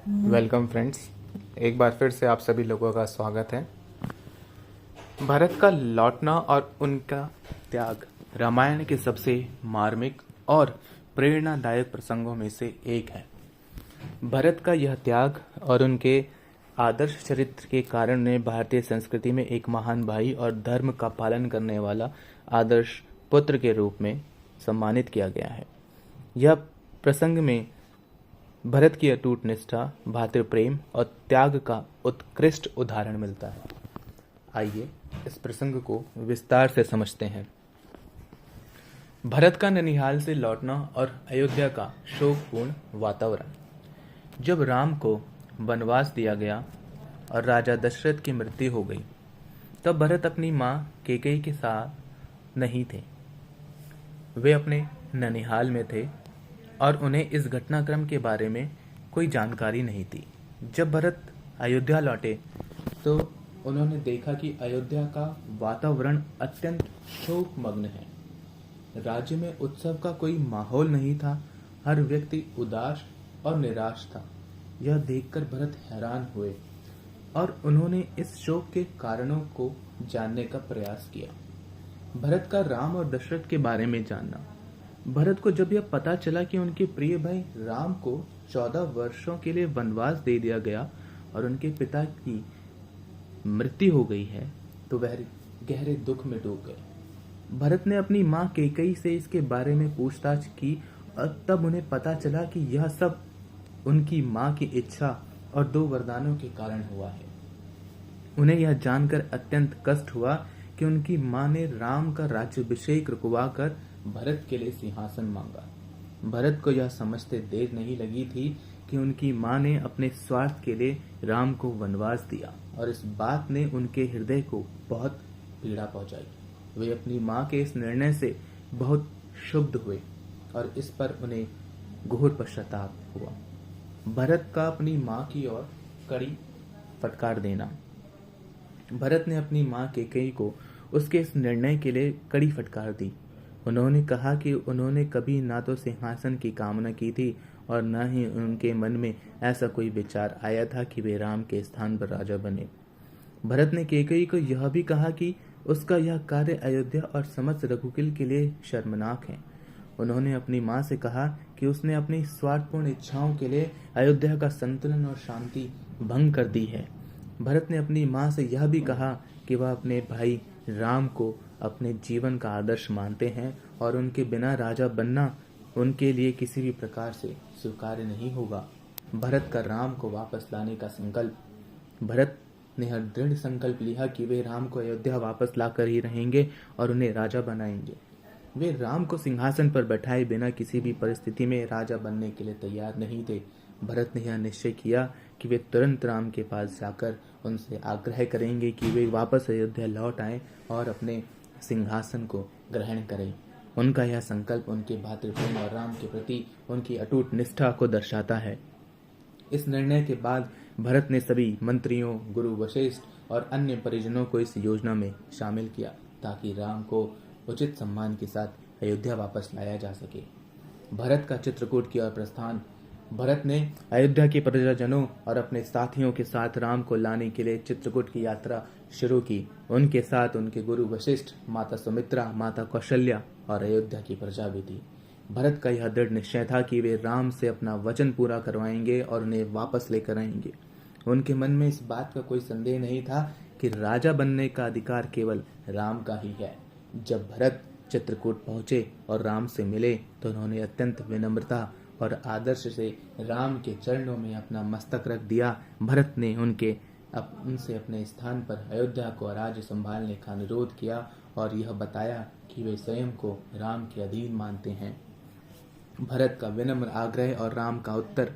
Welcome friends. एक बार फिर से आप सभी लोगों का स्वागत है। भरत का लौटना और उनका त्याग रामायण के सबसे मार्मिक और प्रेरणादायक प्रसंगों में से एक है। भरत का यह त्याग और उनके आदर्श चरित्र के कारण ने भारतीय संस्कृति में एक महान भाई और धर्म का पालन करने वाला आदर्श पुत्र के रूप में सम्मानित किया गया है। यह प्रसंग में भरत की अटूट निष्ठा, भातृ प्रेम और त्याग का उत्कृष्ट उदाहरण मिलता है। आइए इस प्रसंग को विस्तार से समझते हैं। भरत का ननिहाल से लौटना और अयोध्या का शोकपूर्ण वातावरण। जब राम को वनवास दिया गया और राजा दशरथ की मृत्यु हो गई, तब भरत अपनी मां कैकेयी के साथ नहीं थे। वे अपने ननिहाल में थे और उन्हें इस घटनाक्रम के बारे में कोई जानकारी नहीं थी। जब भरत अयोध्या लौटे तो उन्होंने देखा कि अयोध्या का वातावरण अत्यंत शोकमग्न है। राज्य में उत्सव का कोई माहौल नहीं था। हर व्यक्ति उदास और निराश था। यह देखकर भरत हैरान हुए और उन्होंने इस शोक के कारणों को जानने का प्रयास किया। भरत का राम और दशरथ के बारे में जानना। भरत को जब यह पता चला कि उनके प्रिय भाई राम को 14 वर्षों के लिए वनवास दे दिया गया और उनके पिता की मृत्यु हो गई है, तो वह गहरे दुख में डूब गए। भरत ने अपनी मां कैकेयी से इसके बारे में पूछताछ की और तब उन्हें पता चला कि यह सब उनकी मां की इच्छा और 2 वरदानों के कारण हुआ है। उन्हें यह जानकर अत्यंत कष्ट हुआ कि उनकी मां ने राम का राज्याभिषेक रुकवाकर भरत के लिए सिंहासन मांगा। भरत को यह समझते देर नहीं लगी थी कि उनकी मां ने अपने स्वार्थ के लिए राम को वनवास दिया और इस बात ने उनके हृदय को बहुत पीड़ा पहुंचाई। वे अपनी मां के इस निर्णय से बहुत क्षुब्ध हुए और इस पर उन्हें घोर पश्चाताप हुआ। भरत का अपनी मां की ओर कड़ी फटकार देना। भरत ने अपनी मां कैकेयी को उसके इस निर्णय के लिए कड़ी फटकार दी। उन्होंने कहा कि उन्होंने कभी ना तो सिंहासन की कामना की थी और न ही उनके मन में ऐसा कोई विचार आया था कि वे राम के स्थान पर राजा बने। भरत ने कैकेयी को यह भी कहा कि उसका यह कार्य अयोध्या और समस्त रघुकुल के लिए शर्मनाक है। उन्होंने अपनी मां से कहा कि उसने अपनी स्वार्थपूर्ण इच्छाओं के लिए अयोध्या का संतुलन और शांति भंग कर दी है। भरत ने अपनी मां से यह भी कहा कि वह अपने भाई राम को अपने जीवन का आदर्श मानते हैं और उनके बिना राजा बनना उनके लिए किसी भी प्रकार से स्वीकार्य नहीं होगा। भरत का राम को वापस लाने का संकल्प। भरत ने हर दृढ़ संकल्प लिया कि वे राम को अयोध्या वापस लाकर ही रहेंगे और उन्हें राजा बनाएंगे। वे राम को सिंहासन पर बैठाए बिना किसी भी परिस्थिति में राजा बनने के लिए तैयार नहीं थे। भरत ने यह निश्चय किया कि वे तुरंत राम के पास जाकर उनसे आग्रह करेंगे कि वे वापस अयोध्या लौट आएं और अपने सिंहासन को ग्रहण करें। उनका यह संकल्प उनके भातृप्रेम और राम के प्रति उनकी अटूट निष्ठा को दर्शाता है। इस निर्णय के बाद भरत ने सभी मंत्रियों, गुरु वशिष्ठ और अन्य परिजनों को इस योजना में शामिल किया ताकि राम को उचित सम्मान के साथ अयोध्या वापस लाया जा सके। भरत का चित्रकूट की ओर प्रस्थान। भरत ने अयोध्या के प्रजाजनों और अपने साथियों के साथ राम को लाने के लिए चित्रकूट की यात्रा शुरू की। उनके साथ उनके गुरु वशिष्ठ, माता सुमित्रा, माता कौशल्या और अयोध्या की प्रजा भी थी। भरत का यह दृढ़ निश्चय था कि वे राम से अपना वचन पूरा करवाएंगे और उन्हें वापस लेकर आएंगे। उनके मन में इस बात का कोई संदेह नहीं था कि राजा बनने का अधिकार केवल राम का ही है। जब भरत चित्रकूट पहुंचे और राम से मिले तो उन्होंने अत्यंत विनम्रता और आदर्श से राम के चरणों में अपना मस्तक रख दिया। भरत ने उनसे अपने स्थान पर अयोध्या को राज्य संभालने का अनुरोध किया और यह बताया कि वे स्वयं को राम के अधीन मानते हैं। भरत का विनम्र आग्रह और राम का उत्तर।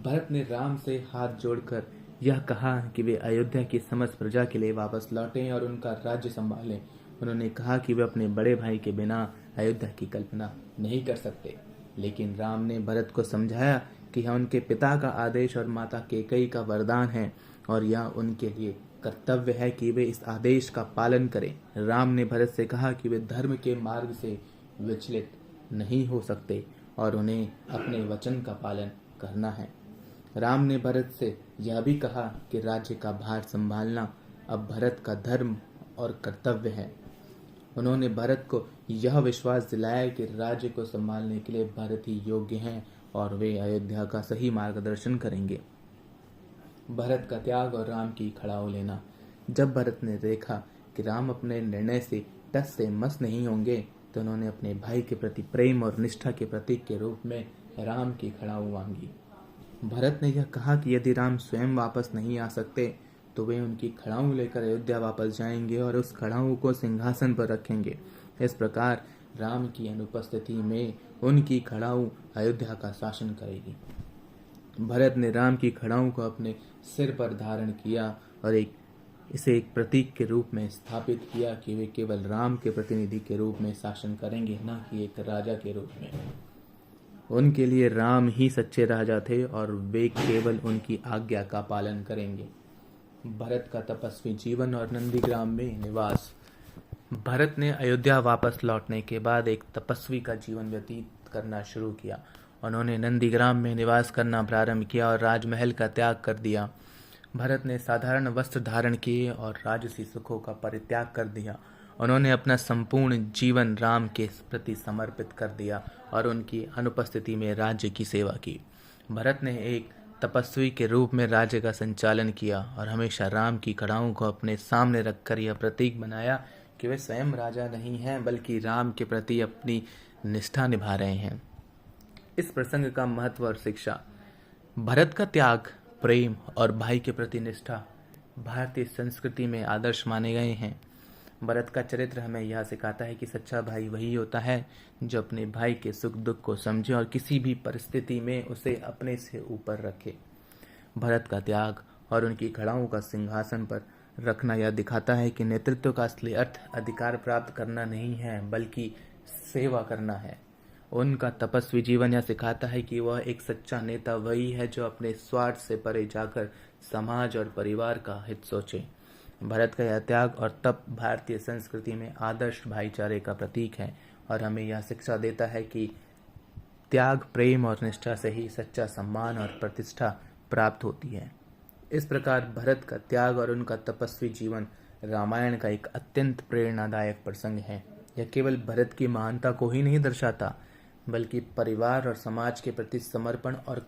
भरत ने राम से हाथ जोड़कर यह कहा कि वे अयोध्या की समस्त प्रजा के लिए वापस लौटें और उनका राज्य संभालें। उन्होंने कहा कि वे अपने बड़े भाई के बिना अयोध्या की कल्पना नहीं कर सकते। लेकिन राम ने भरत को समझाया कि यह उनके पिता का आदेश और माता कैकेयी का वरदान है और यह उनके लिए कर्तव्य है कि वे इस आदेश का पालन करें। राम ने भरत से कहा कि वे धर्म के मार्ग से विचलित नहीं हो सकते और उन्हें अपने वचन का पालन करना है। राम ने भरत से यह भी कहा कि राज्य का भार संभालना अब भरत का धर्म और कर्तव्य है। उन्होंने भरत को यह विश्वास दिलाया कि राज्य को संभालने के लिए भरत ही योग्य हैं और वे अयोध्या का सही मार्गदर्शन करेंगे। भरत का त्याग और राम की खड़ाऊ लेना। जब भरत ने देखा कि राम अपने निर्णय से टस से मस नहीं होंगे, तो उन्होंने अपने भाई के प्रति प्रेम और निष्ठा के प्रतीक के रूप में राम की खड़ाऊ मांगी। भरत ने यह कहा कि यदि राम स्वयं वापस नहीं आ सकते तो वे उनकी खड़ाऊ लेकर अयोध्या वापस जाएंगे और उस खड़ाऊ को सिंहासन पर रखेंगे। इस प्रकार राम की अनुपस्थिति में उनकी खड़ाऊ अयोध्या का शासन करेगी। भरत ने राम की खड़ाऊ को अपने सिर पर धारण किया और इसे एक प्रतीक के रूप में स्थापित किया कि वे केवल राम के प्रतिनिधि के रूप में शासन करेंगे, न कि एक राजा के रूप में। उनके लिए राम ही सच्चे राजा थे और वे केवल उनकी आज्ञा का पालन करेंगे। भरत का तपस्वी जीवन और नंदीग्राम में निवास। भरत ने अयोध्या वापस लौटने के बाद एक तपस्वी का जीवन व्यतीत करना शुरू किया। उन्होंने नंदीग्राम में निवास करना प्रारंभ किया और राजमहल का त्याग कर दिया। भरत ने साधारण वस्त्र धारण किए और राजसी सुखों का परित्याग कर दिया। उन्होंने अपना संपूर्ण जीवन राम के प्रति समर्पित कर दिया और उनकी अनुपस्थिति में राज्य की सेवा की। भरत ने एक तपस्वी के रूप में राज्य का संचालन किया और हमेशा राम की खड़ाऊ को अपने सामने रखकर यह प्रतीक बनाया कि वे स्वयं राजा नहीं हैं, बल्कि राम के प्रति अपनी निष्ठा निभा रहे हैं। इस प्रसंग का महत्व और शिक्षा। भरत का त्याग, प्रेम और भाई के प्रति निष्ठा भारतीय संस्कृति में आदर्श माने गए हैं। भरत का चरित्र हमें यह सिखाता है कि सच्चा भाई वही होता है जो अपने भाई के सुख दुख को समझे और किसी भी परिस्थिति में उसे अपने से ऊपर रखे। भरत का त्याग और उनकी खड़ाऊ का सिंहासन पर रखना यह दिखाता है कि नेतृत्व का असली अर्थ अधिकार प्राप्त करना नहीं है, बल्कि सेवा करना है। उनका तपस्वी जीवन यह सिखाता है कि वह एक सच्चा नेता वही है जो अपने स्वार्थ से परे जाकर समाज और परिवार का हित सोचे। भरत का यह त्याग और तप भारतीय संस्कृति में आदर्श भाईचारे का प्रतीक है और हमें यह शिक्षा देता है कि त्याग, प्रेम और निष्ठा से ही सच्चा सम्मान और प्रतिष्ठा प्राप्त होती है। इस प्रकार भरत का त्याग और उनका तपस्वी जीवन रामायण का एक अत्यंत प्रेरणादायक प्रसंग है। यह केवल भरत की महानता को ही नहीं दर्शाता, बल्कि परिवार और समाज के प्रति समर्पण और